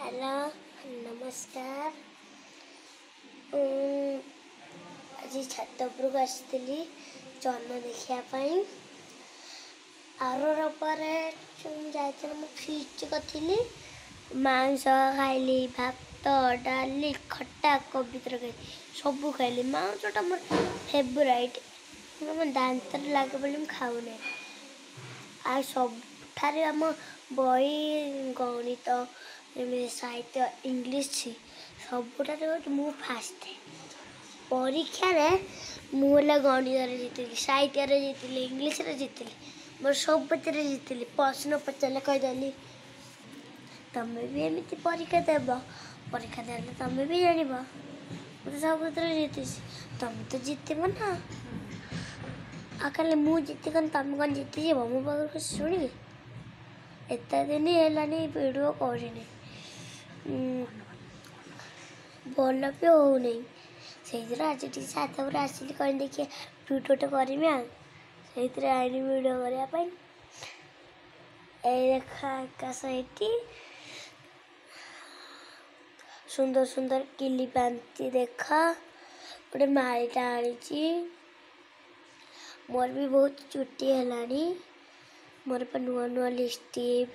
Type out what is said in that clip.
Hello नमस्कार। आज छात उपरକୁ ଆସିଥିଲି ଜହ୍ନ ଦେଖିବା ପାଇଁ। ଆର ରବିବାରେ ଯାଇଥିଲି, ମୁଁ ଫିଷ୍ଟ କରିଥିଲି। ମାଂସ ଖାଇଲି, ଭାତ ଡାଲି ଖଟା କୋବି ତରକାରୀ ସବୁ ଖାଇଲି। ମାଂସଟା ମୋର ଫେଭରାଇଟ୍, ମୋ ଦାନ୍ତରେ ଲାଗେ ବୋଲି ମୁଁ ଖାଉନି। ଆଉ ସବୁଠାରେ ଆମ ବହି ଗଣିତ ସାହିତ୍ୟ ଇଂଲିଶ ସବୁଠାରେ ମୁଁ ଫାଷ୍ଟ। ପରୀକ୍ଷାରେ ମୁଁ ହେଲା ଗଣିତରେ ଜିତିଲି, ସାହିତ୍ୟରେ ଜିତିଲି, ଇଂଲିଶରେ ଜିତିଲି, ମୋର ସବୁଥିରେ ଜିତିଲି। ପ୍ରଶ୍ନ ପଚାରିଲେ କହିଦେଲି। ତମେ ବି ଏମିତି ପରୀକ୍ଷା ଦେବ, ପରୀକ୍ଷା ଦେଲେ ତମେ ବି ଜାଣିବ ମୁଁ ତ ସବୁଥିରେ ଜିତିଛି। ତମେ ତ ଜିତିବ ନା। ଆଉ ଖାଲି ମୁଁ ଜିତିଗଲି, ତମେ କ'ଣ ଜିତିଯିବ ମୋ ପାଖରୁ ଶୁଣିକି? ଏତେ ଦିନ ହେଲାଣି ଭିଡ଼ିଓ କରିନି, ଭଲ ବି ହଉନି। ସେଇଥିରେ ଆଜି ଟିକେ ଛାତ ଉପରେ ଆସିଲି, କହିଲି ଦେଖିଆ ଭିଡ଼ିଓଟେ କରିମି। ଆଉ ସେଇଥିରେ ଆଇନି ଭିଡ଼ିଓ କରିବା ପାଇଁ। ଏଇ ଦେଖା ଆକାଶ, ଏଇଠି ସୁନ୍ଦର ସୁନ୍ଦର କିଲି ପାନ୍ତି ଦେଖା। ଗୋଟେ ମାଳିଟା ଆଣିଛି। ମୋର ବି ବହୁତ ଚୁଟି ହେଲାଣି। ମୋର ନୂଆ ନୂଆ ଲିପଷ୍ଟିକ୍,